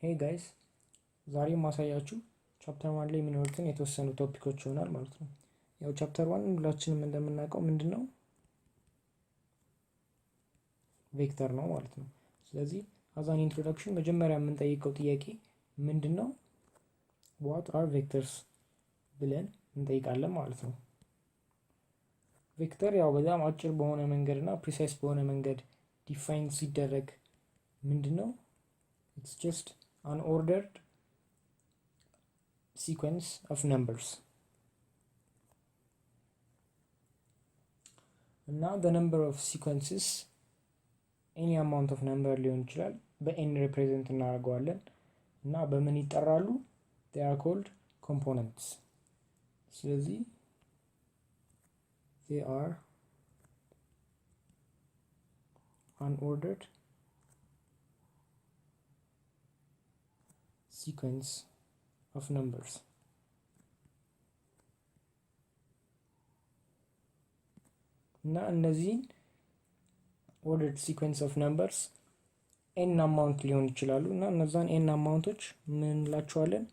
ሄይ ጋይስ ዛሬ ማሳያችሁ ቻፕተር 1 ላይ የሚኖሩትን የተወሰኑ ቶፒኮች ይሆናል ማለት ነው። ያው ቻፕተር 1 ሁላችንም እንደምናውቀው ምንድነው ቬክተር ነው ማለት ነው። ስለዚህ አዛን ኢንትሮዳክሽን መጀመሪያ የምንጠይቀው ጥያቄ ምንድነው what are vectors ብለን እንጠይቃለን ማለት ነው። ቬክተር ያው በጣም አጭር በሆነ መንገድና ፕሪሳይስ በሆነ መንገድ ዲፋይን ሲደረግ ምንድነው it's just an ordered sequence of numbers. And now the number of sequences any amount of number ሊሆን ይችላል በn represent እናደርገዋለን እና በምን ይጠራሉ? they are called components. ስለዚህ they are unordered sequence of numbers. እና እነዚህን ordered sequence of numbers n amount ሊሆን ይችላሉ እና እነዛን n አማውንቶች ምን እንላቸዋለን?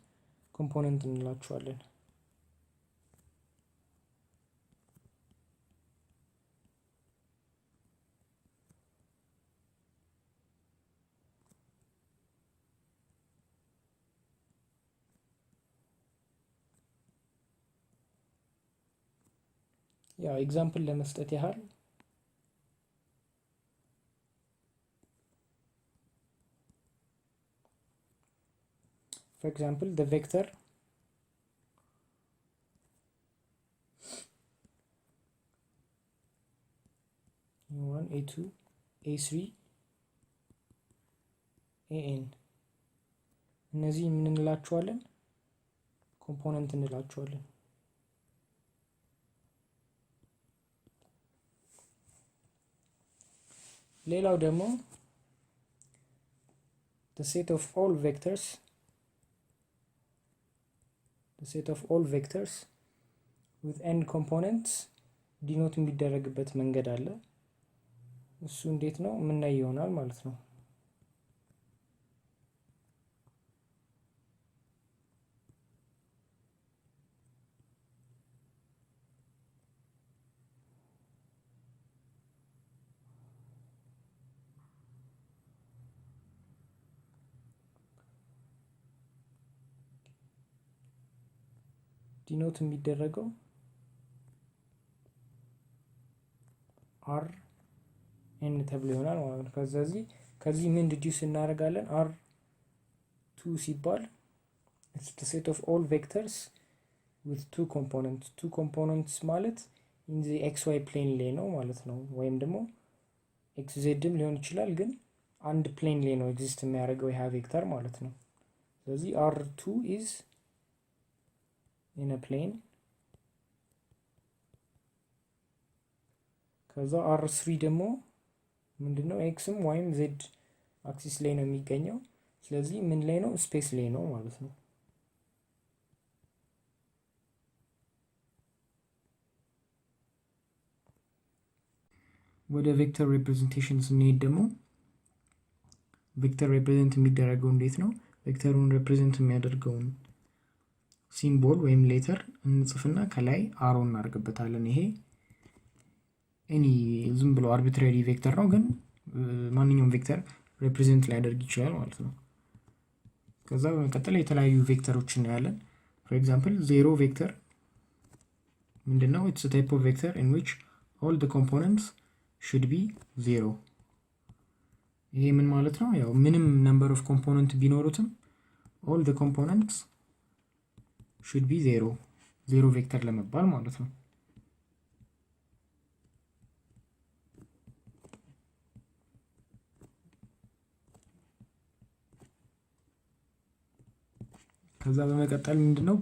ኮምፖነንት እንላቸዋለን። ያው ኤግዛምፕል ለመስጠት ያህል for example the vector a1 a2 a3 an እነዚህ ምን እንላቸዋለን? ኮምፖነንት እንላቸዋለን። ሌላው ደግሞ the set of all vectors with n components ዲኖት የሚደረግበት መንገድ አለ። እሱ እንዴት ነው የምናየው ይሆናል ማለት ነው። ዲኖት የሚደረገው r n ተብሎ ይሆናል ማለት ነው። ከዚህ ምን ዲዱስ እናደርጋለን? r2 ሲባል it's the set of all vectors with two components ማለት in the xy plane ላይ ነው ማለት ነው። ወይም ደግሞ xzም ሊሆን ይችላል ግን አንድ ፕሌን ላይ ነው ኤግዚስት የሚያደርገው ይሄ ቬክተር ማለት ነው። ስለዚህ r2 is in a plane ከዛ r3 ደግሞ ምንድነው xም ወይም z አክሲስ ላይ ነው የሚገኘው። ስለዚህ ምን ላይ ነው? ስፔስ ላይ ነው ማለት ነው። ወደ ቬክተር ሪፕሬዘንቴሽን ስንሄድ ደግሞ ቬክተር ሪፕሬዘንት የሚደረገው እንዴት ነው? ቬክተሩን ሪፕሬዘንት የሚያደርገውን ሲምቦል ወይም ሌተር እንጽፍና ከላይ አሮ እናደርግበታለን። ይሄ ዝም ብሎ አርቢትራሪ ቬክተር ነው ግን ማንኛውም ቬክተር ሪፕሬዘንት ሊያደርግ ይችላል ማለት ነው። ከዛ በመቀጠል የተለያዩ ቬክተሮች እናያለን። for example 0 ቬክተር ምንድነው? it's a type of vector in which all the components should be 0. ይሄ ምን ማለት ነው? ያው ምንም number of component ቢኖሩትም all the components should be 0 ቬክተር ለመባል ማለት ነው። ከዛ በመቀጠል ምንድነው?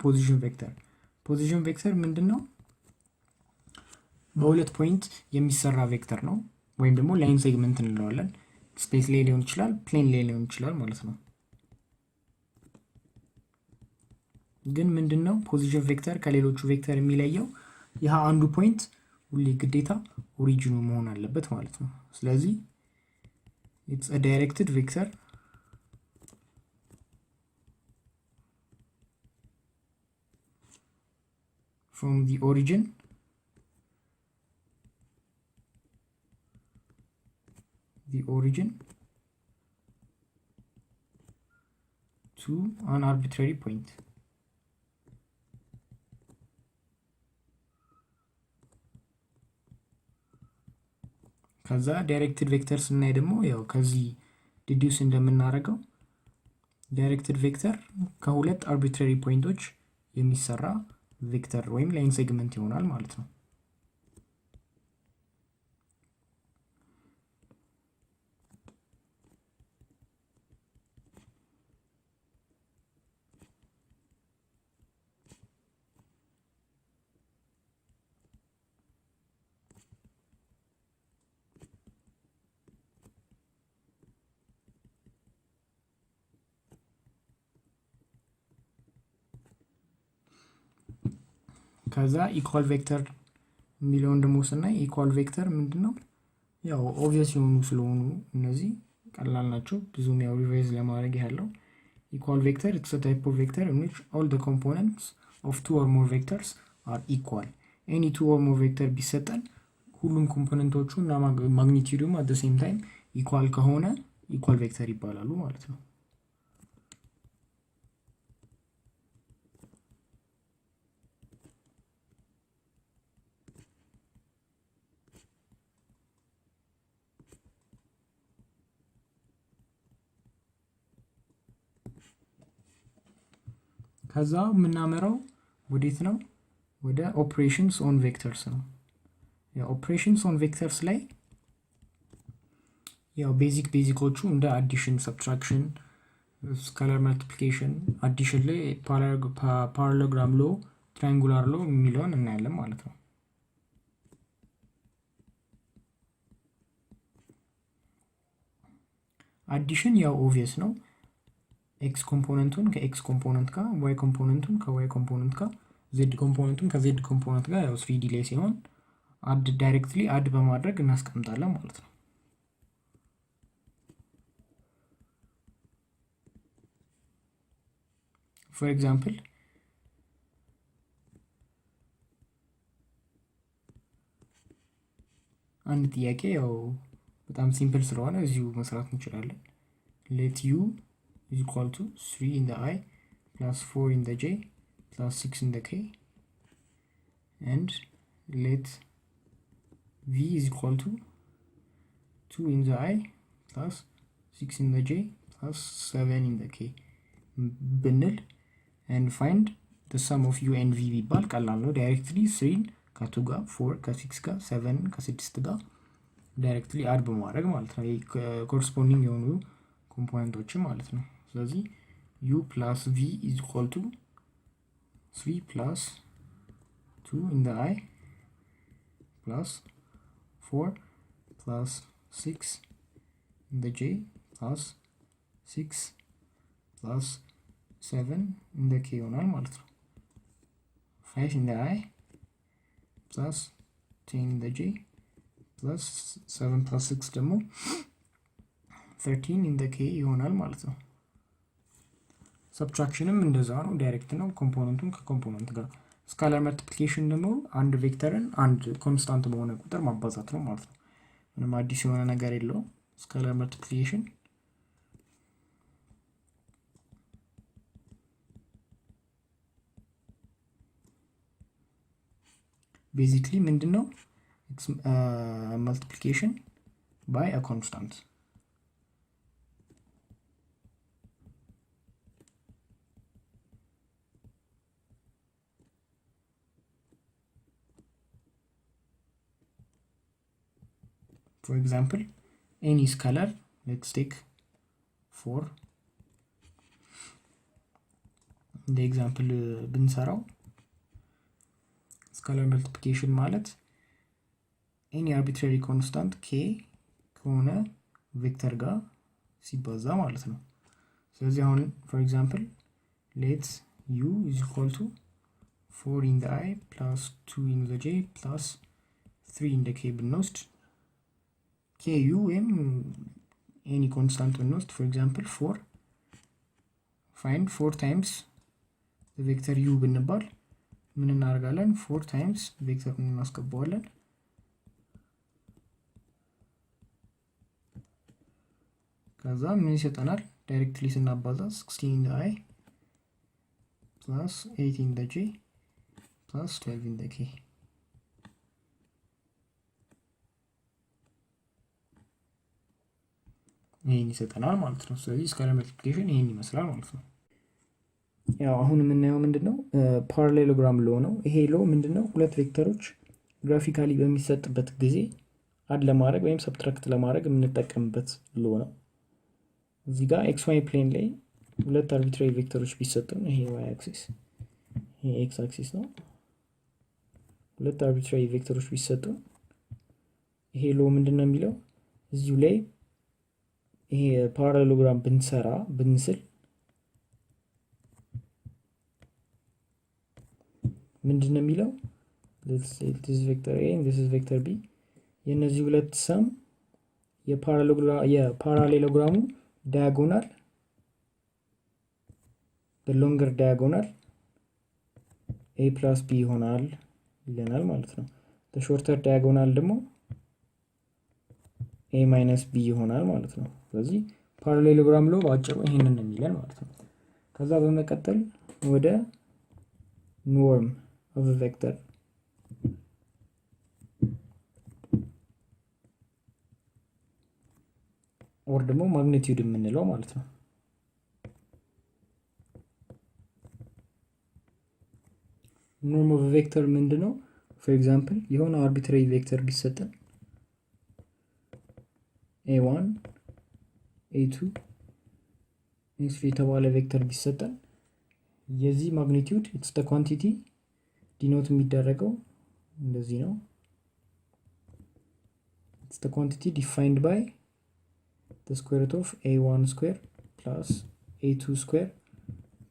ፖዚሽን ቬክተር ምንድነው? በሁለት ፖይንት የሚሰራ ቬክተር ነው ወይም ደግሞ ላይን ሴግመንት እንለዋለን። ስፔስ ላይ ሊሆን ይችላል፣ ፕሌን ላይ ሊሆን ይችላል ማለት ነው። ግን ምንድነው ፖዚሽን ቬክተር ከሌሎቹ ቬክተር የሚለየው? ይሄ አንዱ ፖይንት ሁሌ ግዴታ ኦሪጂኑ መሆን አለበት ማለት ነው። ስለዚህ it's a directed vector from the origin to an arbitrary point. ከዛ ዳይሬክትድ ቬክተር ስናይ ደግሞ ያው ከዚህ ዲዲዩስ እንደምናደርገው ዳይሬክትድ ቬክተር ከሁለት አርቢትራሪ ፖይንቶች የሚሰራ ቬክተር ወይም ላይን ሴግመንት ይሆናል ማለት ነው። ከዛ ኢኳል ቬክተር የሚለውን ደግሞ ስናይ ኢኳል ቬክተር ምንድነው? ያው ኦብቪየስ የሆኑ ስለሆኑ እነዚህ ቀላል ናቸው። ብዙም ያው ሪቫይዝ ለማድረግ ያለው ኢኳል ቬክተር it's a type of vector in which all the components of two or more vectors are equal. any two or more vector ቢሰጠን ሁሉም ኮምፖነንቶቹ እና ማግኒቲዩዱም at the same time ኢኳል ከሆነ ኢኳል ቬክተር ይባላሉ ማለት ነው። ከዛ የምናመራው ወዴት ነው? ወደ ኦፕሬሽንስ ኦን ቬክተርስ ነው። ያው ኦፕሬሽንስ ኦን ቬክተርስ ላይ ያው ቤዚኮቹ እንደ አዲሽን፣ ሰብትራክሽን፣ ስካላር መልቲፕሊኬሽን፣ አዲሽን ላይ ፓራሎግራም ሎ፣ ትራያንጉላር ሎ የሚለውን እናያለን ማለት ነው። አዲሽን ያው ኦብቪየስ ነው። ኤክስ ኮምፖነንቱን ከኤክስ ኮምፖነንት ጋር፣ ዋይ ኮምፖነንቱን ከዋይ ኮምፖነንት ጋር፣ ዜድ ኮምፖነንቱን ከዜድ ኮምፖነንት ጋር ያው 3D ላይ ሲሆን ዳይሬክትሊ አድ በማድረግ እናስቀምጣለን ማለት ነው። ፎር ኤግዛምፕል አንድ ጥያቄ ያው በጣም ሲምፕል ስለሆነ እዚሁ መስራት እንችላለን። ሌት ዩ is equal to 3 in the I plus 4 in the J plus 6 in the K, and let V is equal to 2 in the I plus 6 in the J plus 7 in the K ብንል and find the sum of U and V ቢባል ቀላል ነው። ዳይሬክትሊ 3 ከ2 ጋር 4 ከ6 ጋር 7 ከ6 ጋር ዳይሬክትሊ አድ በማድረግ ማለት ነው። ኮረስፖንዲንግ የሆኑ ኮምፖነንቶችን ማለት ነው። ስለዚህ u plus v is equal to 3 plus 2 in the I plus 4 plus 6 in the J plus 6 plus 7 in the K ይሆናል ማለት ነው። 5 in the I plus 10 in the J plus 7 plus 6 ደግሞ 13 in the K ይሆናል ማለት ነው። ሰብትራክሽንም እንደዛ ነው፣ ዳይሬክት ነው። ኮምፖነንቱን ከኮምፖነንት ጋር። ስካላር መልቲፕሊኬሽን ደግሞ አንድ ቬክተርን አንድ ኮንስታንት በሆነ ቁጥር ማባዛት ነው ማለት ነው። ምንም አዲስ የሆነ ነገር የለውም። ስካላር መልቲፕሊኬሽን ቤዚክሊ ምንድነው? ኢትስ መልቲፕሊኬሽን ባይ አ ኮንስታንት። For example, any scalar, let's take 4. The example ብንሰራው scalar multiplication ማለት any arbitrary constant k ከሆነ ቬክተር ጋር ሲባዛ ማለት ነው። ስለዚህ አሁን for example, let u is equal to 4 in the I plus 2 in the J plus 3 እንደ ኬ ብንወስድ ኬዩ ወይም ኤኒ ኮንስታንት ብንወስድ ፎር ኤግዛምፕል 4 ፋይንድ 4 ታይምስ ቬክተር ዩ ብንባል ምን እናደርጋለን? 4 ታይምስ ቬክተሩን እናስገባዋለን። ከዛ ምን ይሰጠናል? ዳይሬክትሊ ስናባዛ 16 ኢን አይ ፕላስ 8 ኢን ጄ ፕላስ 12 ኢን ኬ ይህን ይሰጠናል ማለት ነው። ስለዚህ ስካላር መልቲፕሊኬሽን ይህን ይመስላል ማለት ነው። ያው አሁን የምናየው ምንድነው ፓራሌሎግራም ሎ ነው። ይሄ ሎ ምንድነው ሁለት ቬክተሮች ግራፊካሊ በሚሰጥበት ጊዜ አድ ለማድረግ ወይም ሰብትራክት ለማድረግ የምንጠቀምበት ሎ ነው። እዚህ ጋር ኤክስ ዋይ ፕሌን ላይ ሁለት አርቢትራሪ ቬክተሮች ቢሰጡን ይሄ ዋይ አክሲስ ይሄ ኤክስ አክሲስ ነው። ሁለት አርቢትራሪ ቬክተሮች ቢሰጡን ይሄ ሎ ምንድነው የሚለው እዚሁ ላይ ይሄ ፓራሌሎግራም ብንስል ምንድነው የሚለው this is vector a and this is vector b የነዚህ ሁለት ሰም የፓራሌሎግራሙ ዳያጎናል በሎንገር ዳያጎናል a plus b ይሆናል ይለናል ማለት ነው። በሾርተር ዳያጎናል ደግሞ a minus b ይሆናል ማለት ነው። ስለዚህ ፓራሌሎግራም ሎ ባጭሩ ይሄንን ነው የሚለን ማለት ነው። ከዛ በመቀጠል ወደ ኖርም of a vector or ደግሞ ማግኒቲዩድ የምንለው ማለት ነው። ኖርም ኦፍ ቬክተር ምንድነው? ፎር ኤግዛምፕል የሆነ አርቢትራሪ ቬክተር ቢሰጠን a1 a2 a3 የተባለ ቬክተር ቢሰጠን የዚህ ማግኒቲዩድ ኢትስ ዘ ኳንቲቲ ዲኖት የሚደረገው እንደዚህ ነው። ኢትስ ዘ ኳንቲቲ ዲፋይንድ ባይ the square root of a1 square plus a2 square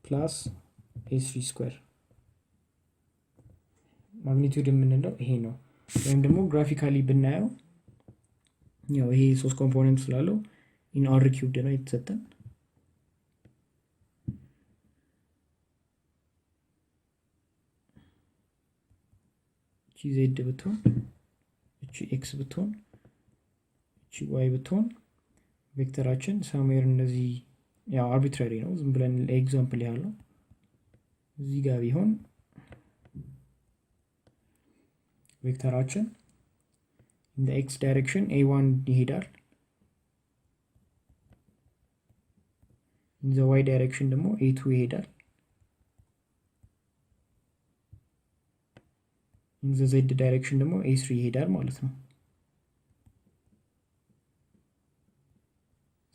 plus a3 square ማግኒቲዩድ የምንለው ይሄ ነው። ወይም ደግሞ ግራፊካሊ ብናየው ያው ይሄ 3 ኮምፖነንት ስላለው ኢን አር ኪዩብድ ነው የተሰጠን። እቺ ዜድ ብትሆን እቺ ኤክስ ብትሆን እቺ ዋይ ብትሆን ቬክተራችን ሳምዌር እነዚህ ያው አርቢትራሪ ነው ዝም ብለን ኤግዛምፕል ያለው እዚህ ጋር ቢሆን ቬክተራችን in the x direction a1 ይሄዳል in the y direction ደግሞ a2 ይሄዳል in the z direction ደግሞ a3 ይሄዳል ማለት ነው።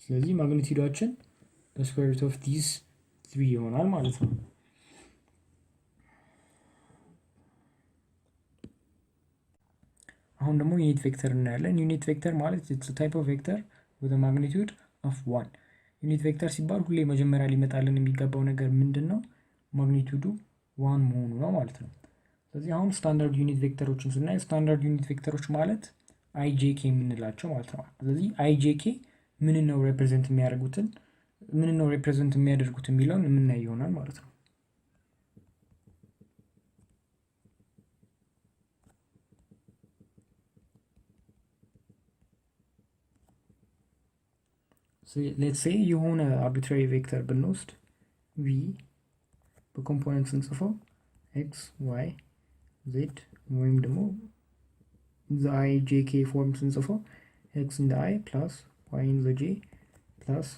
ስለዚህ ማግኒቲዩዳችን the square root of these 3 ይሆናል ማለት ነው። አሁን ደግሞ ዩኒት ቬክተር እናያለን። ዩኒት ቬክተር ማለት it's a type of vector with a magnitude of 1 ዩኒት ቬክተር ሲባል ሁሌ መጀመሪያ ሊመጣልን የሚገባው ነገር ምንድነው? ማግኒቲዩዱ 1 መሆኑ ነው ማለት ነው። ስለዚህ አሁን ስታንዳርድ ዩኒት ቬክተሮችን ስናይ ስታንዳርድ ዩኒት ቬክተሮች ማለት አይጄኬ የምንላቸው ማለት ነው። ስለዚህ አይጄኬ ምን ነው ሪፕሬዘንት የሚያደርጉት የሚለውን የምናይ ይሆናል ማለት ነው። ሌትስ ሴይ የሆነ አርቢትራሪ ቬክተር ብንወስድ ቪ በኮምፖነንት ስንጽፈው ኤክስ ዋይ ዜድ ወይም ደግሞ ዘ አይ ጄ ኬ ፎርም ስንጽፈው ኤክስ ኢን ዘ አይ ፕላስ ዋይ ኢን ዘ ጄ ፕላስ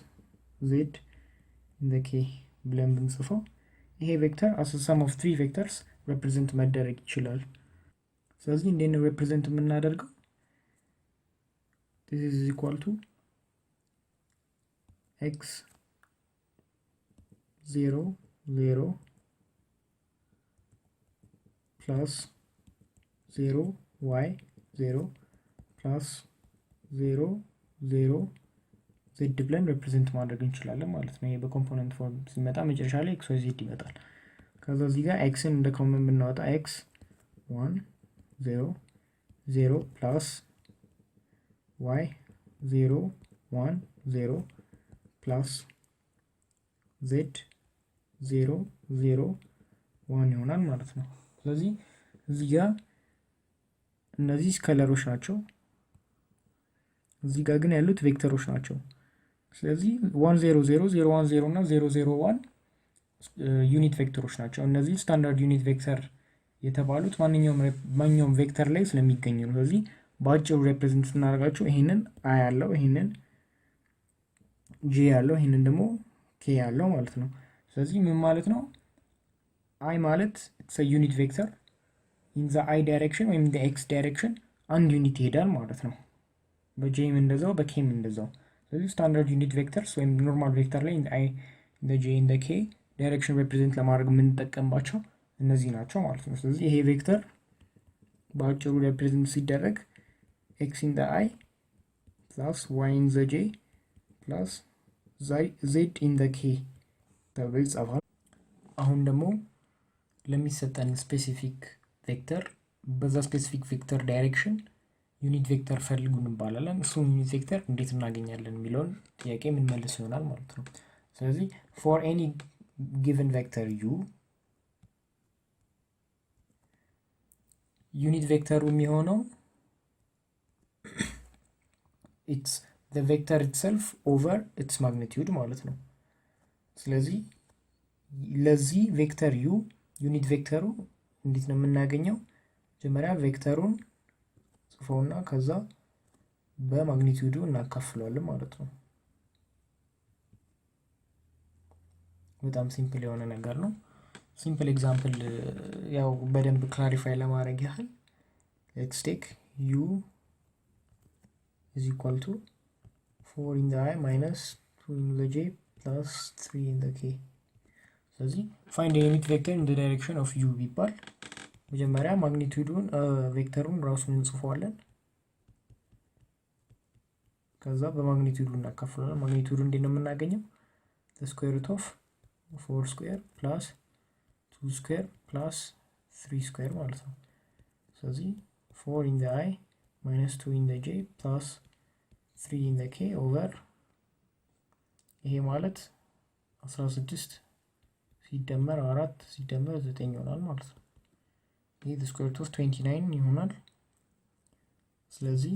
ዜድ ኢን ዘ ኬ ብለን ብንጽፈው ይሄ ቬክተር አስ ሰም ኦፍ 3 ቬክተርስ ሪፕሬዘንት መደረግ ይችላል። ስለዚህ እንዴት ነው ሪፕሬዘንት የምናደርገው? this is equal to x 0 0 plus 0 y 0 plus 0 0 z ብለን ሪፕሬዘንት ማድረግ እንችላለን ማለት ነው። ይሄ በኮምፖነንት ፎርም ሲመጣ መጨረሻ ላይ x y z ይመጣል። ከዛ እዚህ ጋር x ን እንደ ኮመን ብናወጣ x 1 0 0 ፕላስ ዋይ 0 1 0 ፕላስ ዜድ 0 0 1 ይሆናል ማለት ነው። ስለዚህ እዚህ ጋር እነዚህ ስኬለሮች ናቸው፣ እዚህ ጋር ግን ያሉት ቬክተሮች ናቸው። ስለዚህ 1 0 0 0 1 0 እና 0 0 1 ዩኒት ቬክተሮች ናቸው። እነዚህ ስታንዳርድ ዩኒት ቬክተር የተባሉት ማንኛውም ቬክተር ላይ ስለሚገኙ ነው። ስለዚህ በአጭሩ ሬፕሬዘንት ስናደርጋቸው ይሄንን አይ ያለው፣ ይሄንን ጄ ያለው፣ ይሄንን ደግሞ ኬ ያለው ማለት ነው። ስለዚህ ምን ማለት ነው? አይ ማለት ዩኒት ቬክተር ኢን ዘ አይ ዳይሬክሽን ወይም ኢን ዘ ኤክስ ዳይሬክሽን አንድ ዩኒት ይሄዳል ማለት ነው። በጄም እንደዛው በኬም እንደዛው። ስለዚህ ስታንዳርድ ዩኒት ቬክተርስ ወይም ኖርማል ቬክተር ላይ ኢን ዘ አይ ኢን ዘ ጄ ኢን ዘ ኬ ዳይሬክሽን ሪፕሬዘንት ለማድረግ የምንጠቀምባቸው እነዚህ ናቸው ማለት ነው። ስለዚህ ይሄ ቬክተር በአጭሩ ሪፕሬዘንት ሲደረግ ኤክስ ኢን ዘ አይ ፕላስ ዋይ ኢን ዘ ጄ ፕላስ ዜድ ኢን ዘ ኬ ተብሎ ይጻፋል። አሁን ደግሞ ለሚሰጠን ስፔሲፊክ ቬክተር በዛ ስፔሲፊክ ቬክተር ዳይሬክሽን ዩኒት ቬክተር ፈልጉ እንባላለን። እሱን ዩኒት ቬክተር እንዴት እናገኛለን የሚለውን ጥያቄ የምንመልስ ይሆናል ማለት ነው። ስለዚህ ፎር ኤኒ ጊቨን ቬክተር ዩ ዩኒት ቬክተሩ የሚሆነው ኢትስ ዘ ቬክተር ኢትሰልፍ ኦቨር ኢትስ ማግኒቲዩድ ማለት ነው። ስለዚህ ለዚህ ቬክተር ዩ ዩኒት ቬክተሩ እንዴት ነው የምናገኘው? መጀመሪያ ቬክተሩን ጽፎና ከዛ በማግኒቲዩዱ እናካፍለዋለን ማለት ነው። በጣም ሲምፕል የሆነ ነገር ነው። ሲምፕል ኤግዛምፕል ያው በደንብ ክላሪፋይ ለማድረግ ያህል ሌትስ ቴክ ዩ ኢዝ ኢኳል ቱ 4 ኢን ዘ አይ ማይነስ 2 ኢን ዘ ጄ ፕላስ 3 ኢን ዘ ኬ። ስለዚህ ፋይንድ ዩኒት ቬክተር ኢን ዘ ዳይሬክሽን ኦፍ ዩ ቢባል መጀመሪያ ማግኒቲዩዱን ቬክተሩን ራሱን እንጽፈዋለን። ከዛ በማግኒቲዩዱ እናካፍለዋለን። ማግኒቲዩዱ እንዴት ነው የምናገኘው? ስኩዌር ሩት ኦፍ 4 ስኩዌር ፕላስ 2 ስኩዌር ፕላስ 3 ስኩዌር ማለት ነው። ስለዚህ 4 ኢን ዘ አይ ማይነስ 2 ኢን ዘ ጄ ፕላስ 3 ኢን ዘ ኬ ኦቨር ይሄ ማለት 16 ሲደመር 4 ሲደመር 9 ይሆናል ማለት ነው። ይሄ the square root of 29 ይሆናል። ስለዚህ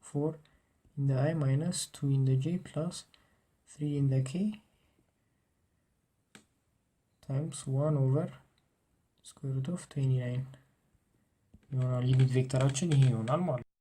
4 in the I minus 2 in the J plus 3 in the K times 1 over square root of 29 ይሆናል። ዩኒት ቬክተራችን ይሄ ይሆናል ማለት ነው።